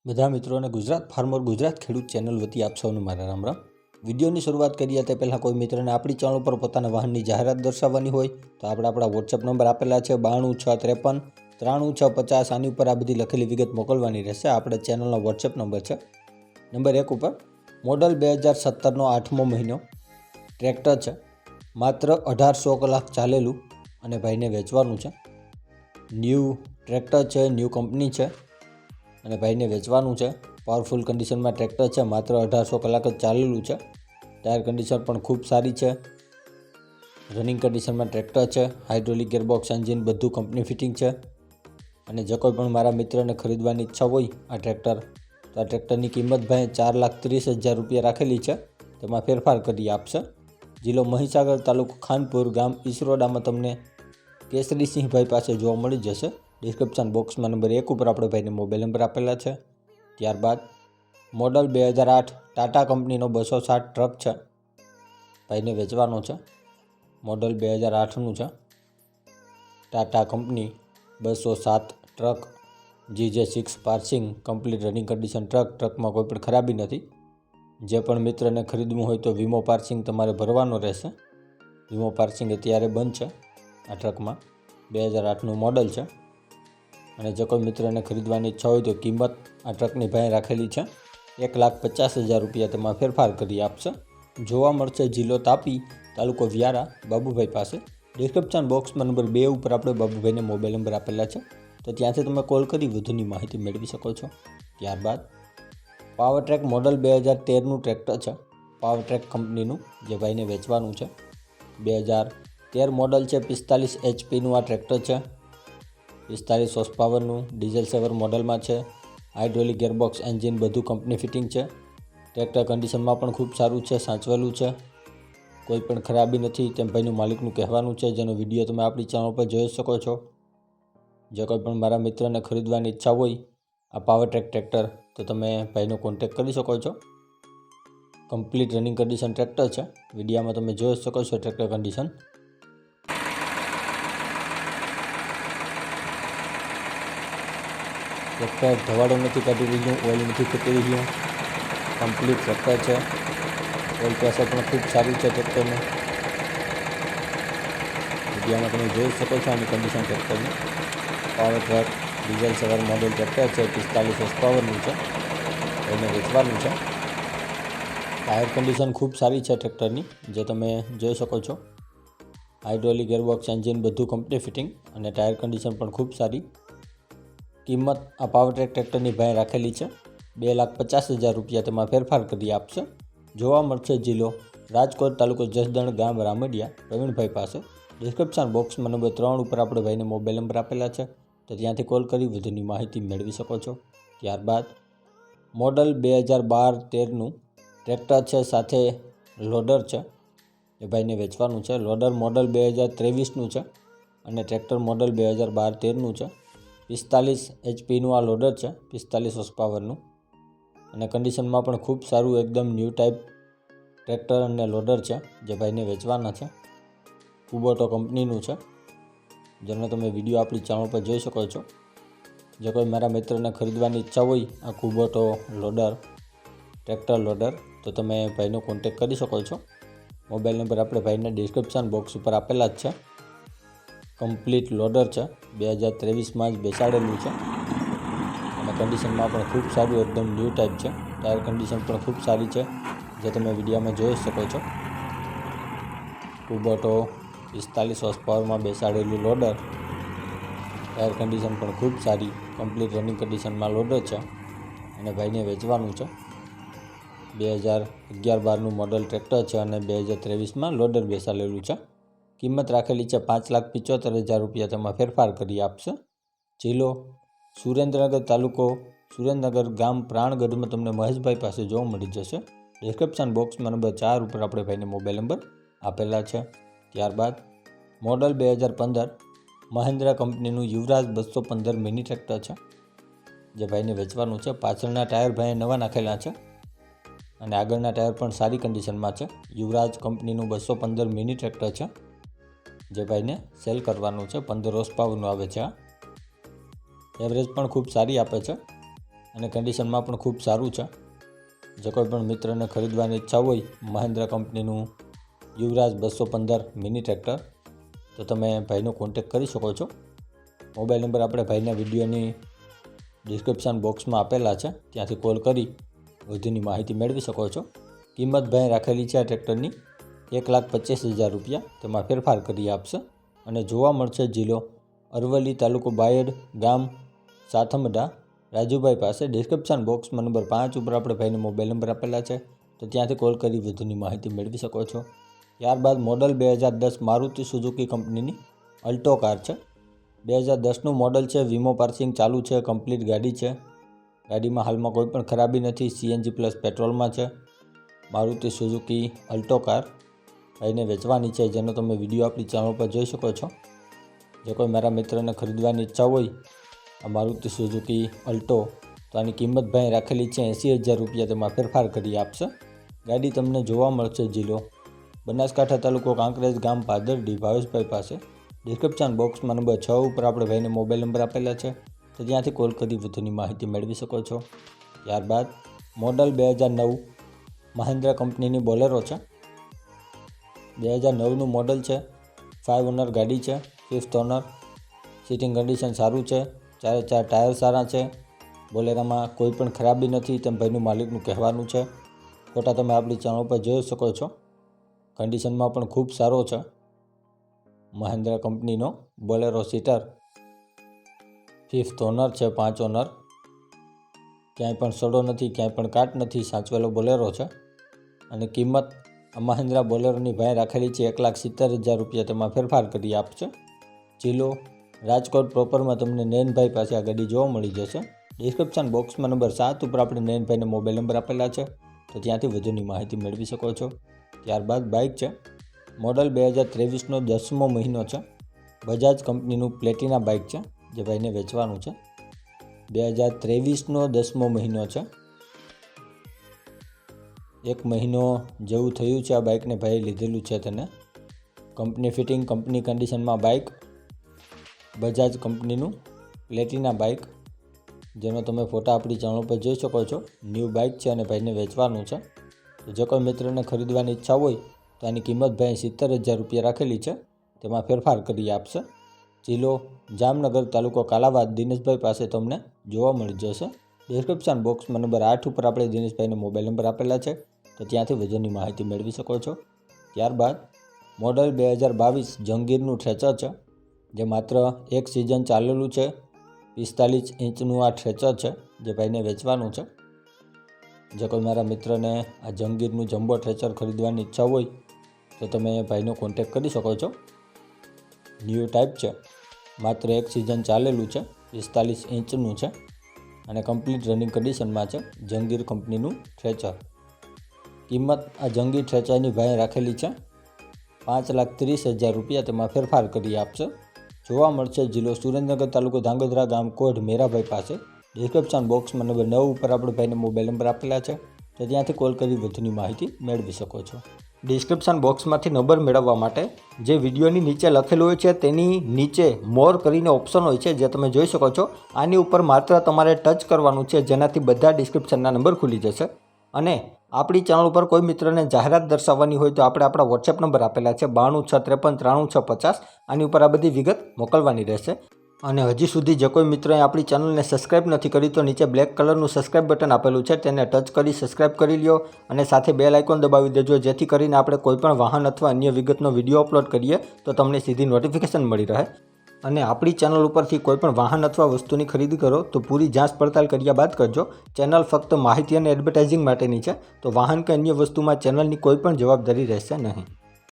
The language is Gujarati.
બધા મિત્રોને ગુજરાત ફાર્મર ગુજરાત ખેડૂત ચેનલ વતી આપ સૌને મારા રામ રામ। વિડીયોની શરૂઆત કરીએ તે પહેલાં કોઈ મિત્રને આપણી ચેનલ પર પોતાના વાહનની જાહેરાત દર્શાવવાની હોય તો આપણા વોટ્સએપ નંબર આપેલા છે 92 653 93 650। આની ઉપર આ બધી લખેલી વિગત મોકલવાની રહેશે। આપણે ચેનલનો વોટ્સએપ નંબર છે। નંબર 1 ઉપર મોડલ 2017નો 8મો મહિનો ટ્રેક્ટર છે, માત્ર 1800 કલાક ચાલેલું અને ભાઈને વેચવાનું છે। ન્યૂ ટ્રેક્ટર છે, ન્યૂ કંપની છે અને ભાઈને વેચવાનું છે। પાવરફુલ કન્ડિશનમાં ટ્રેક્ટર છે, માત્ર 1800 કલાક જ ચાલેલું છે। ટાયર કન્ડિશન પણ ખૂબ સારી છે, રનિંગ કન્ડિશનમાં ટ્રેક્ટર છે। હાઇડ્રોલિક ગિયરબોક્સ એન્જિન બધું કંપની ફિટિંગ છે। અને જો કોઈ પણ મારા મિત્રને ખરીદવાની ઈચ્છા હોય આ ટ્રેક્ટર તો આ ટ્રેક્ટરની કિંમત ભાઈ 4,30,000 રૂપિયા રાખેલી છે, તેમાં ફેરફાર કરી આપશે। જિલ્લો મહીસાગર, તાલુકો ખાનપુર, ગામ ઈસરોડામાં તમને કેસરીસિંહભાઈ પાસે જોવા મળી જશે। ડિસ્ક્રિપ્શન બોક્સમાં નંબર 1 ઉપર આપણે ભાઈને મોબાઈલ નંબર આપેલા છે। ત્યારબાદ મોડલ 2008 ટાટા કંપનીનો 260 ટ્રક છે, ભાઈને વેચવાનો છે। મોડલ 2008નું છે, Tata company 207 truck, GJ6 passing, complete running condition truck, ટ્રકમાં કોઈ પણ ખરાબી નથી। જે પણ મિત્રને ખરીદવું હોય તો વીમો પાર્સિંગ તમારે ભરવાનો રહેશે। વીમો પાર્સિંગ અત્યારે બંધ છે આ ટ્રકમાં। 2008નું મોડલ છે અને જો કોઈ મિત્રને ખરીદવાની ઈચ્છા હોય તો કિંમત આ ટ્રકની ભાઈ રાખેલી છે 1,50,000 રૂપિયા, તેમાં ફેરફાર કરી આપશે। જોવા મળશે જિલ્લો તાપી, તાલુકો વ્યારા, બાબુભાઈ પાસે। ડિસ્ક્રિપ્શન બોક્સમાં નંબર 2 ઉપર આપણે બાબુભાઈને મોબાઈલ નંબર આપેલા છે, તો ત્યાંથી તમે કોલ કરી વધુની માહિતી મેળવી શકો છો। ત્યારબાદ પાવરટ્રેક મોડલ 2013નું ટ્રેક્ટર છે, પાવરટ્રેક કંપનીનું, જે ભાઈને વેચવાનું છે। 2013 મોડલ છે, 45 HPનું આ ટ્રેક્ટર છે, 45 હોર્સ પાવરનું, ડીઝલ 7 મોડલમાં છે। હાઇડ્રોલિક ગિયરબોક્સ એન્જિન બધું કંપની ફિટિંગ છે। ટ્રેક્ટર કન્ડિશનમાં પણ ખૂબ સારું છે, સાચવેલું છે, કોઈ પણ ખરાબી નથી તેમ ભાઈનું માલિકનું કહેવાનું છે, જેનો વિડીયો તમે આપણી ચેનલ પર જોઈ શકો છો। જો કોઈ પણ મારા મિત્રને ખરીદવાની ઈચ્છા હોય આ પાવરટ્રેક ટ્રેક્ટર તો તમે ભાઈનો કોન્ટેક્ટ કરી શકો છો। કમ્પ્લીટ રનિંગ કન્ડિશન ટ્રેક્ટર છે, વિડીયામાં તમે જોઈ શકો છો ટ્રેક્ટર કન્ડિશન। ટ્રેક્ટર ધવાડો નથી કાઢી રહ્યું, ઓઇલ નથી ફૂટી રહ્યું, કમ્પ્લીટ ટ્રેક્ટર છે। ઓઇલ પ્રેશર પણ ખૂબ સારું છે ટ્રેક્ટરનું, વિડીયામાં તમે જોઈ શકો છો આની કન્ડિશન ટ્રેક્ટરની। પાવરટ્રેક ડીઝલ 7 મોડલ ટ્રેક્ટર છે, 45 હોર્સ પાવરનું છે, એને વેચવાનું છે। ટાયર કન્ડિશન ખૂબ સારી છે ટ્રેક્ટરની, જે તમે જોઈ શકો છો। હાઇડ્રોલિક ગિયરબોક્સ એન્જિન બધું કંપની ફિટિંગ અને ટાયર કન્ડિશન પણ ખૂબ સારી। કિંમત આ પાવરટ્રેક ટ્રેક્ટરની ભાઈ રાખેલી છે 2,50,000 રૂપિયા, તેમાં ફેરફાર કરી આપશે। જોવા મળશે જિલ્લો રાજકોટ, તાલુકો જસદણ, ગામ રામડિયા, પ્રવીણભાઈ પાસે। ડિસ્ક્રિપ્શન બોક્સમાં નંબર 3 ઉપર આપણે ભાઈને મોબાઈલ નંબર આપેલા છે, તો ત્યાંથી કોલ કરી વધુની માહિતી મેળવી શકો છો। ત્યારબાદ મોડલ 2012-13નું ટ્રેક્ટર છે, સાથે લોડર છે, એ ભાઈને વેચવાનું છે। લોડર મોડલ 2023નું છે અને ટ્રેક્ટર મોડલ 2012-13નું છે। 45 HPનું આ લોડર છે, 45 હોર્સ પાવરનું, અને કન્ડિશનમાં પણ ખૂબ સારું એકદમ ન્યૂ ટાઈપ ટ્રેક્ટર અને લોડર છે, જે ભાઈને વેચવાના છે। કુબોટો કંપનીનું છે, જેનો તમે વિડીયો આપણી ચેનલ પર જોઈ શકો છો। જો કોઈ મારા મિત્રને ખરીદવાની ઈચ્છા હોય આ કુબોટો લોડર, ટ્રેક્ટર લોડર, તો તમે ભાઈનો કોન્ટેક્ટ કરી શકો છો। મોબાઈલ નંબર આપણે ભાઈના ડિસ્ક્રિપ્શન બોક્સ ઉપર આપેલા જ છે। કમ્પ્લીટ લોડર છે, 2023માં જ બેસાડેલું છે અને કન્ડિશનમાં પણ ખૂબ સારું એકદમ ન્યૂ ટાઈપ છે। ટાયર કન્ડિશન પણ ખૂબ સારી છે, જે તમે વિડીયોમાં જોઈ શકો છો। કુબોટો 45 હોર્સ પાવરમાં બેસાડેલું લોડર, ટાયર કન્ડિશન પણ ખૂબ સારી, કમ્પ્લીટ રનિંગ કન્ડિશનમાં લોડર છે અને ભાઈને વેચવાનું છે। 2011-12નું મોડલ ટ્રેક્ટર છે અને 2023માં લોડર બેસાડેલું છે। કિંમત રાખેલી છે 5,75,000 રૂપિયા, તેમાં ફેરફાર કરી આપશે। જિલ્લો સુરેન્દ્રનગર, તાલુકો સુરેન્દ્રનગર, ગામ પ્રાણગઢમાં તમને મહેશભાઈ પાસે જોવા મળી જશે। ડિસ્ક્રિપ્શન બોક્સમાં નંબર 4 ઉપર આપણે ભાઈને મોબાઈલ નંબર આપેલા છે। ત્યારબાદ મોડલ 2015 મહિન્દ્રા કંપનીનું યુવરાજ 215 મિની ટ્રેક્ટર છે, જે ભાઈને વેચવાનું છે। પાછળના ટાયર ભાઈએ નવા નાખેલા છે અને આગળના ટાયર પણ સારી કન્ડિશનમાં છે। યુવરાજ કંપનીનું 215 મિની ટ્રેક્ટર છે, જે ભાઈને સેલ કરવાનું છે। 15 હોર્સ પાવરનું આવે છે। આ એવરેજ પણ ખૂબ સારી આપે છે। અને કન્ડિશનમાં પણ ખૂબ સારું છે. જો કોઈ પણ મિત્રને ખરીદવાની ઈચ્છા હોય મહિન્દ્રા કંપનીનું યુવરાજ 215 મિની ટ્રેક્ટર, તો તમે ભાઈનો કોન્ટેક કરી શકો છો. મોબાઈલ નંબર આપણે ભાઈના વિડીયોની ડિસ્ક્રિપ્શન બોક્સમાં આપેલા છે, ત્યાંથી કોલ કરી વધુની માહિતી મેળવી શકો છો. કિંમત ભાઈ રાખેલી છે આ ટ્રેક્ટરની 1,25,000 રૂપિયા, તેમાં ફેરફાર કરી આપશે. અને જોવા મળશે જિલ્લો અરવલ્લી, તાલુકો બાયડ, ગામ સાથમડા, રાજુભાઈ પાસે. ડિસ્ક્રિપ્શન બોક્સમાં નંબર 5 ઉપર આપણે ભાઈને મોબાઈલ નંબર આપેલા છે, તો ત્યાંથી કોલ કરી વધુની માહિતી મેળવી શકો છો. ત્યારબાદ મોડલ 2010 મારુતિ સુઝુકી કંપનીની અલ્ટો કાર છે. 2010નું મોડલ છે. વીમો પાર્સિંગ ચાલુ છે. કમ્પ્લીટ ગાડી છે. ગાડીમાં હાલમાં કોઈ પણ ખરાબી નથી. CNG પ્લસ પેટ્રોલમાં છે. મારુતિ સુઝુકી અલ્ટો કાર ભાઈને વેચવાની છે, જેનો તમે વિડીયો આપણી ચેનલ પર જોઈ શકો છો. જો કોઈ મારા મિત્રને ખરીદવાની ઈચ્છા હોય આ મારુતિ સુઝુકી અલ્ટો, તો આની કિંમત ભાઈ રાખેલી છે 80,000 રૂપિયા, તેમાં ફેરફાર કરી આપશે. ગાડી તમને જોવા મળશે જિલ્લો બનાસકાંઠા, તાલુકો કાંકરેજ, ગામ પાદરડી, ભાવેશભાઈ પાસે. ડિસ્ક્રિપ્શન બોક્સમાં નંબર 6 ઉપર આપણે ભાઈને મોબાઈલ નંબર આપેલા છે, તો ત્યાંથી કોલ કરી વધુની માહિતી મેળવી શકો છો. ત્યારબાદ મોડલ 2009 મહિન્દ્રા કંપનીની બોલેરો છે. 2009નું મોડલ છે. 5 ઓનર ગાડી છે. 5th honour. સિટિંગ કન્ડિશન સારું છે. 4 ટાયર સારા છે. બોલેરામાં કોઈ પણ ખરાબી નથી તેમ ભાઈનું માલિકનું કહેવાનું છે. ફોટા તમે આપણી ચેનલ પર જોઈ શકો છો. કન્ડિશનમાં પણ ખૂબ સારો છે. મહિન્દ્રા કંપનીનો બોલેરો સીટર. 5th ઓનર છે. 5 ઓનર. ક્યાંય પણ સડો નથી, ક્યાંય પણ કાટ નથી, સાચવેલો બોલેરો છે. અને કિંમત મહિન્દ્રા બોલેરોની ભાઈ રાખેલી છે 1,70,000 રૂપિયા, તેમાં ફેરફાર કરી આપશે. જિલ્લો રાજકોટ પ્રોપરમાં તમને નયનભાઈ પાસે આ ગાડી જોવા મળી જશે. ડિસ્ક્રિપ્શન બોક્સમાં નંબર 7 ઉપર આપણે નયનભાઈને મોબાઈલ નંબર આપેલા છે, તો ત્યાંથી વધુની માહિતી મેળવી શકો છો. ત્યારબાદ બાઇક છે. મોડલ 2023નો 10મો મહિનો છે. બજાજ કંપનીનું પ્લેટિના બાઇક છે, જે ભાઈને વેચવાનું છે. 2023નો 10મો મહિનો છે. 1 મહિનો જેવું થયું છે આ બાઇકને ભાઈએ લીધેલું છે તેને. કંપની ફિટિંગ, કંપની કન્ડિશનમાં બાઇક. બજાજ કંપનીનું પ્લેટિના બાઇક, જેનો તમે ફોટા આપણી ચેનલ પર જોઈ શકો છો. ન્યૂ બાઇક છે અને ભાઈને વેચવાનું છે. તો જો કોઈ મિત્રને ખરીદવાની ઈચ્છા હોય તો આની કિંમત ભાઈ 70,000 રૂપિયા રાખેલી છે, તેમાં ફેરફાર કરી આપશે. જિલ્લો જામનગર, તાલુકો કાલાવાડ, દિનેશભાઈ પાસે તમને જોવા મળી જશે. ડિસ્ક્રિપ્શન બોક્સમાં નંબર 8 ઉપર આપણે દિનેશભાઈને મોબાઈલ નંબર આપેલા છે, તો ત્યાંથી વજનની માહિતી મેળવી શકો છો. ત્યારબાદ મોડલ 2022 જંગીરનું ટ્રેચર છે, જે માત્ર 1 સિઝન ચાલેલું છે. 45 ઇંચનું આ ટ્રેચર છે, જે ભાઈને વેચવાનું છે. જો કોઈ મારા મિત્રને આ જંગીરનું જમ્બો ટ્રેચર ખરીદવાની ઈચ્છા હોય તો તમે ભાઈનો કોન્ટેક કરી શકો છો. ન્યૂ ટાઈપ છે. માત્ર 1 સિઝન ચાલેલું છે. 45 ઇંચનું છે અને કમ્પ્લીટ રનિંગ કન્ડિશનમાં છે. જંગીર કંપનીનું ટ્રેચર. કિંમત આ જંગીર ટ્રેચરની ભાઈ રાખેલી છે 5,30,000 રૂપિયા, તેમાં ફેરફાર કરી આપશે. જોવા મળશે જિલ્લો સુરેન્દ્રનગર, તાલુકો ધાંગધ્રા, ગામ કોઢ, મેરાભાઈ પાસે. ડિસ્ક્રિપ્શન બોક્સમાં નંબર 9 ઉપર આપણે ભાઈને મોબાઈલ નંબર આપેલા છે, તો ત્યાંથી કોલ કરી વધુની માહિતી મેળવી શકો છો. ડિસ્ક્રિપ્શન બોક્સમાંથી નંબર મેળવવા માટે જે વિડીયોની નીચે લખેલું હોય છે તેની નીચે મોર કરીને ઓપ્શન હોય છે, જે તમે જોઈ શકો છો. આની ઉપર માત્ર તમારે ટચ કરવાનું છે, જેનાથી બધા ડિસ્ક્રિપ્શનના નંબર ખુલી જશે. અને આપણી ચેનલ ઉપર કોઈ મિત્રને જાહેરાત દર્શાવવાની હોય તો આપણે આપણા વોટ્સએપ નંબર આપેલા છે 9263539650. આની ઉપર આ બધી વિગત મોકલવાની રહેશે. અને હજી સુધી જે કોઈ મિત્રોએ આપણી ચેનલને સબસ્ક્રાઇબ નથી કરી તો નીચે બ્લેક કલરનું સબસ્ક્રાઇબ બટન આપેલું છે, તેને ટચ કરી સબસ્ક્રાઇબ કરી લ્યો અને સાથે બેલ આઇકોન દબાવી દેજો, જેથી કરીને આપણે કોઈપણ વાહન અથવા અન્ય વિગતનો વિડીયો અપલોડ કરીએ તો તમને સીધી નોટિફિકેશન મળી રહે. અને આપણી ચેનલ ઉપરથી કોઈપણ વાહન અથવા વસ્તુની ખરીદી કરો તો પૂરી જાંચ પડતાલ કર્યા બાદ કરજો. ચેનલ ફક્ત માહિતી અને એડવર્ટાઇઝિંગ માટેની છે, તો વાહન કે અન્ય વસ્તુમાં ચેનલની કોઈ પણ જવાબદારી રહેશે નહીં.